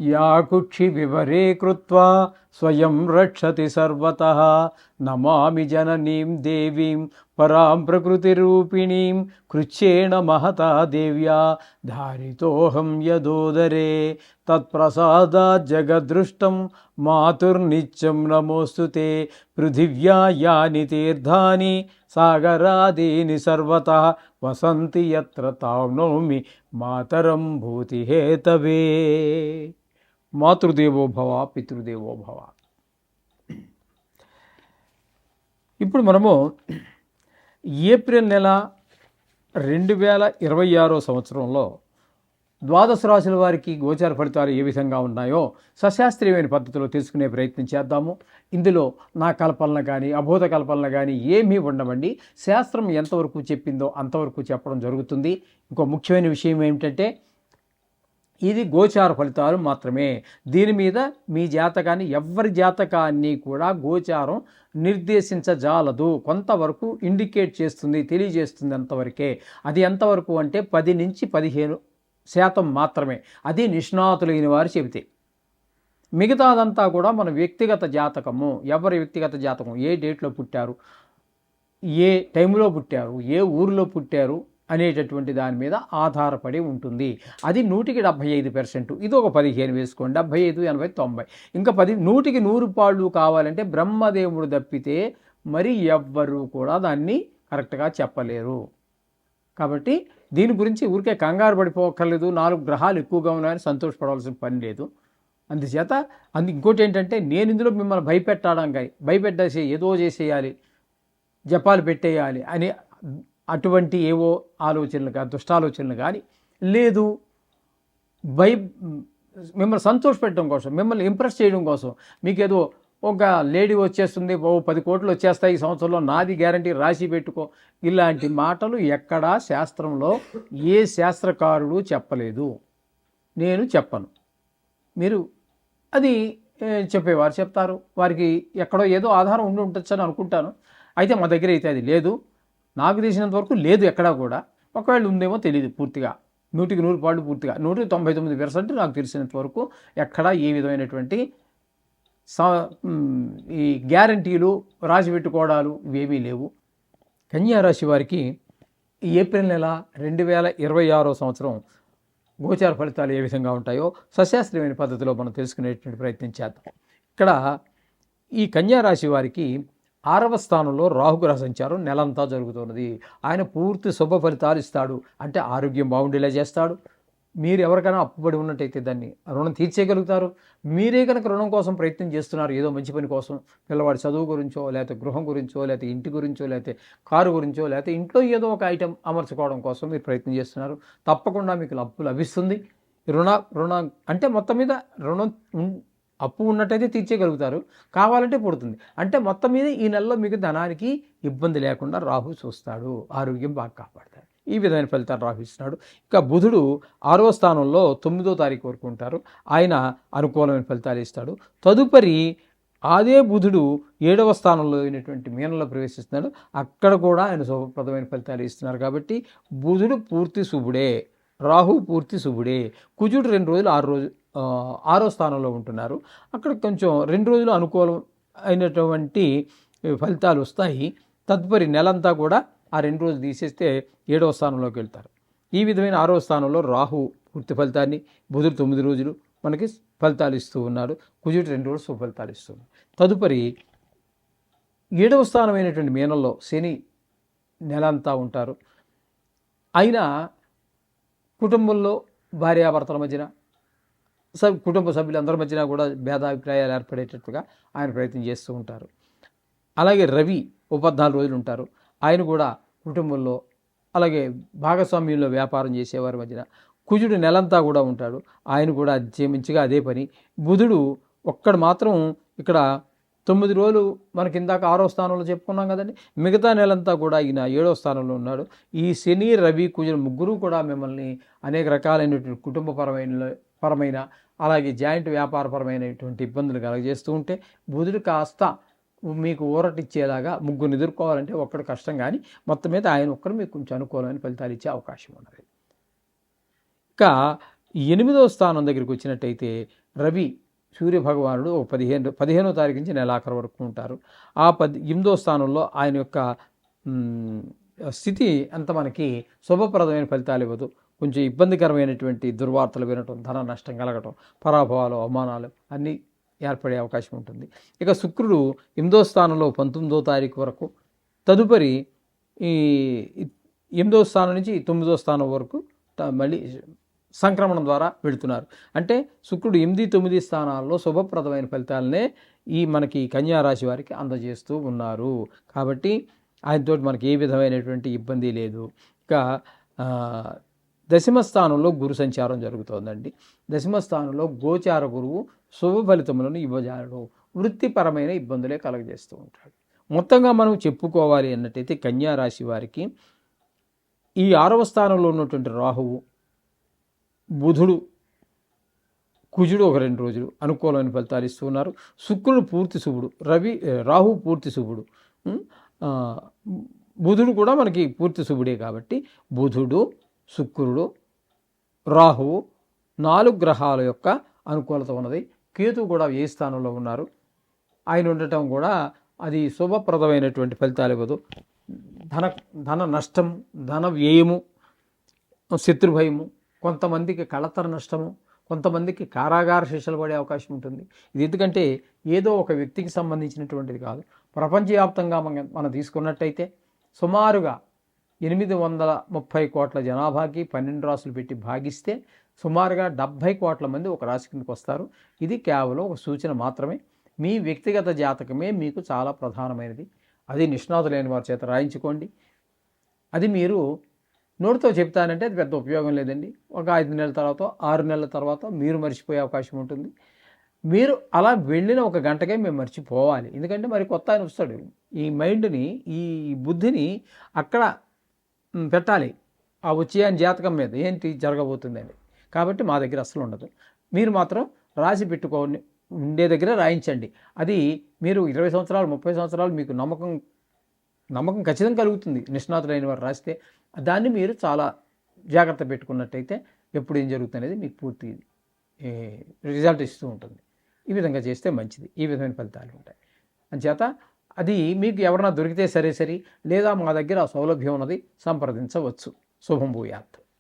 Yeah కుక్షి వివరే కృత్వా స్వయం రక్షతి సర్వతః నమామి జననీం దేవీం పరాం ప్రకృతిరూపిణీం కృచ్ఛ్యేణ మహతా దేవ్యా ధారితోహం యదోదరే తత్ప్రసాదాత్ జగదృష్టం మాతుర్నిత్యం నమోస్తుతే పృథివ్యా యాని తీర్థాని సాగరాదీని సర్వతః వసంతి యత్ర తాం నౌమి మాతరం భూతిహేతవే. మాతృదేవో భవ పితృదేవో భవ. ఇప్పుడు మనము ఏప్రిల్ నెల 2026 సంవత్సరంలో ద్వాదశ రాశుల వారికి గోచార ఫలితాలు ఏ విధంగా ఉన్నాయో సశాస్త్రీయమైన పద్ధతిలో తెలుసుకునే ప్రయత్నం చేద్దాము. ఇందులో నా కల్పనలు కానీ అభూత కల్పనలు కానీ ఏమీ ఉండవండి. శాస్త్రం ఎంతవరకు చెప్పిందో అంతవరకు చెప్పడం జరుగుతుంది. ఇంకో ముఖ్యమైన విషయం ఏమిటంటే ఇది గోచార ఫలితాలు మాత్రమే. దీని మీద మీ జాతకాన్ని ఎవరి జాతకాన్ని కూడా గోచారం నిర్దేశించజాలదు. కొంతవరకు ఇండికేట్ చేస్తుంది, తెలియజేస్తుంది, అంతవరకే. అది ఎంతవరకు అంటే 10 నుంచి 15% మాత్రమే. అది నిష్ణాతులైన వారు చెబితే. మిగతాదంతా కూడా మన వ్యక్తిగత జాతకము. ఎవరి వ్యక్తిగత జాతకం, ఏ డేట్లో పుట్టారు, ఏ టైంలో పుట్టారు, ఏ ఊరిలో పుట్టారు అనేటటువంటి దాని మీద ఆధారపడి ఉంటుంది. అది 100% ఇది ఒక 15 వేసుకోండి. 75, 80, 90 ఇంకా 100 పాళ్ళు కావాలంటే బ్రహ్మదేవుడు తప్పితే మరి ఎవ్వరూ కూడా దాన్ని కరెక్ట్గా చెప్పలేరు. కాబట్టి దీని గురించి ఊరికే కంగారు పడిపోక్కర్లేదు. 4 గ్రహాలు ఎక్కువగా ఉన్నాయని సంతోషపడవలసిన పని లేదు. అందుచేత ఇంకోటి ఏంటంటే నేను ఇందులో మిమ్మల్ని భయపెట్టేసి ఏదో చేసేయాలి, జపాలు పెట్టేయాలి అని అటువంటి ఏవో ఆలోచనలు కానీ దుష్టాలోచనలు కానీ లేదు. మిమ్మల్ని సంతోషపెట్టడం కోసం, మిమ్మల్ని ఇంప్రెస్ చేయడం కోసం మీకు ఏదో ఒక లేడీ వచ్చేస్తుంది, 10 కోట్లు వచ్చేస్తాయి ఈ సంవత్సరంలో, నాది గ్యారంటీ, రాసి పెట్టుకో, ఇలాంటి మాటలు ఎక్కడా శాస్త్రంలో ఏ శాస్త్రకారుడు చెప్పలేదు. నేను చెప్పను. మీరు అది చెప్పేవారు చెప్తారు. వారికి ఎక్కడో ఏదో ఆధారం ఉండి ఉండొచ్చు అని అనుకుంటాను. అయితే మా దగ్గర అయితే అది లేదు. నాకు తెలిసినంత వరకు లేదు ఎక్కడా కూడా. ఒకవేళ ఉందేమో తెలియదు పూర్తిగా. 100% పాళ్ళు పూర్తిగా 199% నాకు తెలిసినంత వరకు ఎక్కడా ఏ విధమైనటువంటి ఈ గ్యారంటీలు రాసి పెట్టుకోవడాలు ఇవేమీ లేవు. కన్యారాశి వారికి ఈ ఏప్రిల్ నెల 2026 సంవత్సరం గోచార ఫలితాలు ఏ విధంగా ఉంటాయో సశాస్త్రీయమైన పద్ధతిలో మనం తెలుసుకునేటువంటి ప్రయత్నం చేద్దాం. ఇక్కడ ఈ కన్యారాశి వారికి 6వ స్థానంలో రాహుగ్రహ సంచారం నెలంతా జరుగుతున్నది. ఆయన పూర్తి శుభ ఫలితాలు ఇస్తాడు. అంటే ఆరోగ్యం బాగుండేలా చేస్తాడు. మీరు ఎవరికైనా అప్పుబడి ఉన్నట్టయితే దాన్ని రుణం తీర్చేయగలుగుతారు. మీరే కనుక రుణం కోసం ప్రయత్నం చేస్తున్నారు, ఏదో మంచి పని కోసం, పిల్లవాడి చదువు గురించో, లేకపోతే గృహం గురించో, లేకపోతే ఇంటి గురించో, లేకపోతే కారు గురించో, లేకపోతే ఇంట్లో ఏదో ఒక ఐటెం అమర్చుకోవడం కోసం మీరు ప్రయత్నం చేస్తున్నారు, తప్పకుండా మీకు అప్పు లభిస్తుంది. రుణం అంటే మొత్తం మీద అప్పు ఉన్నట్టయితే తీర్చేయగలుగుతారు, కావాలంటే పుడుతుంది. అంటే మొత్తం మీద ఈ నెలలో మీకు ధనానికి ఇబ్బంది లేకుండా రాహు చూస్తాడు, ఆరోగ్యం బాగా కాపాడతాడు. ఈ విధమైన ఫలితాలు రాహు ఇస్తున్నాడు. ఇక బుధుడు 6వ స్థానంలో 9వ తారీఖు వరకు ఉంటారు. ఆయన అనుకూలమైన ఫలితాలు ఇస్తాడు. తదుపరి అదే బుధుడు 7వ స్థానంలో అయినటువంటి మీనంలో ప్రవేశిస్తున్నాడు. అక్కడ కూడా ఆయన శుభప్రదమైన ఫలితాలు ఇస్తున్నారు. కాబట్టి బుధుడు పూర్తి శుభుడే, రాహు పూర్తి శుభుడే. కుజుడు 2 రోజులు 6వ స్థానంలో ఉంటున్నారు. అక్కడ కొంచెం 2 రోజులు అనుకూలం అయినటువంటి ఫలితాలు వస్తాయి. తదుపరి నెలంతా కూడా ఆ 2 రోజులు తీసేస్తే 7వ స్థానంలోకి వెళ్తారు. ఈ విధమైన 6వ స్థానంలో రాహు పూర్తి ఫలితాన్ని, బుధుడు 9 రోజులు మనకి ఫలితాలు ఇస్తూ ఉన్నాడు. కుజుడు 2 రోజులు శుభ ఫలితాలు ఇస్తుంది. తదుపరి 7వ స్థానమైనటువంటి మీనంలో శని నెలంతా ఉంటారు. అయినా కుటుంబంలో భార్యాభర్తల మధ్యన కుటుంబ సభ్యులందరి మధ్యన కూడా భేదాభిప్రాయాలు ఏర్పడేటట్టుగా ఆయన ప్రయత్నం చేస్తూ ఉంటారు. అలాగే రవి 14 రోజులు ఉంటారు. ఆయన కూడా కుటుంబంలో, అలాగే భాగస్వామ్యంలో వ్యాపారం చేసేవారి మధ్యన. కుజుడు నెలంతా కూడా ఉంటాడు. ఆయన కూడా మంచిగా అదే పని. బుధుడు ఒక్కడు మాత్రం ఇక్కడ 9 రోజులు మనకి ఇందాక 6వ స్థానంలో చెప్పుకున్నాం కదండి. మిగతా నెలంతా కూడా ఈయన 7వ స్థానంలో ఉన్నాడు. ఈ శని, రవి, కుజుడు ముగ్గురు కూడా మిమ్మల్ని అనేక రకాలైనటువంటి కుటుంబపరమైన అలాగే జాయింట్ వ్యాపారపరమైనటువంటి ఇబ్బందులు కలగజేస్తూ ఉంటే, బుధుడు కాస్త మీకు ఊరటిచ్చేలాగా, ముగ్గురిని ఎదుర్కోవాలంటే ఒక్కడు కష్టం, కానీ మొత్తం మీద ఆయన ఒక్కరు మీకు కొంచెం అనుకూలమైన ఫలితాలు ఇచ్చే అవకాశం ఉన్నది. ఇంకా ఎనిమిదవ స్థానం దగ్గరికి వచ్చినట్టయితే రవి సూర్యభగవానుడు ఒక 15వ తారీఖు నుంచి నెలాఖరు వరకు ఉంటారు. ఆ 8వ స్థానంలో ఆయన యొక్క స్థితి అంత మనకి శుభప్రదమైన ఫలితాలు ఇవ్వదు. కొంచెం ఇబ్బందికరమైనటువంటి దుర్వార్తలు వినటం, ధన నష్టం కలగటం, పరాభవాలు, అవమానాలు అన్నీ ఏర్పడే అవకాశం ఉంటుంది. ఇక శుక్రుడు 8వ స్థానంలో 19వ తారీఖు వరకు, తదుపరి ఈ 8వ స్థానం నుంచి 9వ స్థానం వరకు మళ్ళీ సంక్రమణం ద్వారా వెళుతున్నారు. అంటే శుక్రుడు 8, 9 స్థానాల్లో శుభప్రదమైన ఫలితాలనే ఈ మనకి కన్యారాశి వారికి అందజేస్తూ ఉన్నారు. కాబట్టి ఆయనతో మనకి ఏ విధమైనటువంటి ఇబ్బంది లేదు. ఇక దశమ స్థానంలో గురు సంచారం జరుగుతోందండి. దశమ స్థానంలో గోచార గురువు శుభ ఫలితములను ఇవ్వజాలడు, వృత్తిపరమైన ఇబ్బందులే కలగజేస్తూ ఉంటాడు. మొత్తంగా మనం చెప్పుకోవాలి అన్నట్టయితే కన్యారాశి వారికి ఈ 6వ స్థానంలో ఉన్నటువంటి రాహువు, బుధుడు, కుజుడు ఒక 2 రోజులు అనుకూలమైన ఫలితాలు ఇస్తూ ఉన్నారు. శుక్రుడు పూర్తి శుభుడు, రాహు పూర్తి శుభుడు, బుధుడు కూడా మనకి పూర్తి శుభుడే. కాబట్టి బుధుడు, శుక్రుడు, రాహువు 4 గ్రహాల యొక్క అనుకూలత ఉన్నది. కేతువు కూడా ఏ స్థానంలో ఉన్నారు. ఆయన ఉండటం కూడా అది శుభప్రదమైనటువంటి ఫలితాలు ఇవ్వదు. ధన నష్టం, ధన వ్యయము, శత్రుభయము, కొంతమందికి కళతర నష్టము, కొంతమందికి కారాగార శిక్షలు పడే అవకాశం ఉంటుంది. ఇది ఎందుకంటే ఏదో ఒక వ్యక్తికి సంబంధించినటువంటిది కాదు. ప్రపంచవ్యాప్తంగా మనం తీసుకున్నట్టయితే సుమారుగా 830 కోట్ల జనాభాకి 12 రాసులు పెట్టి భాగిస్తే సుమారుగా 70 కోట్ల మంది ఒక రాశి కిందకి వస్తారు. ఇది కేవలం ఒక సూచన మాత్రమే. మీ వ్యక్తిగత జాతకమే మీకు చాలా ప్రధానమైనది. అది నిష్ణాతులైన వారి చేత రాయించుకోండి. అది మీరు నోటితో చెప్తానంటే అది పెద్ద ఉపయోగం లేదండి. ఒక 5 నెలల తర్వాత, 6 నెలల తర్వాత మీరు మర్చిపోయే అవకాశం ఉంటుంది. మీరు అలా వెళ్ళిన ఒక గంటకే మేము మర్చిపోవాలి. ఎందుకంటే మరి కొత్త ఆయన వస్తాడు. ఈ మైండ్ని, ఈ బుద్ధిని అక్కడ పెట్టాలి. ఆ వచ్చే ఆయన జాతకం మీద ఏంటి జరగబోతుందండి. కాబట్టి మా దగ్గర అసలు ఉండదు. మీరు మాత్రం రాసి పెట్టుకోండి, ఉండే దగ్గర రాయించండి. అది మీరు 20 సంవత్సరాలు, 30 సంవత్సరాలు మీకు నమ్మకం ఖచ్చితంగా కలుగుతుంది. నిష్ణాతులైన వారు రాస్తే దాన్ని మీరు చాలా జాగ్రత్త పెట్టుకున్నట్టయితే ఎప్పుడు ఏం జరుగుతుంది అనేది మీకు పూర్తి రిజల్ట్ ఇస్తూ ఉంటుంది. ఈ విధంగా చేస్తే మంచిది. ఈ విధమైన ఫలితాలు ఉంటాయి. అంచేత అది మీకు ఎవరన్నా దొరికితే సరే, లేదా మా దగ్గర ఆ సౌలభ్యం ఉన్నది, సంప్రదించవచ్చు. శుభం భూయాత్.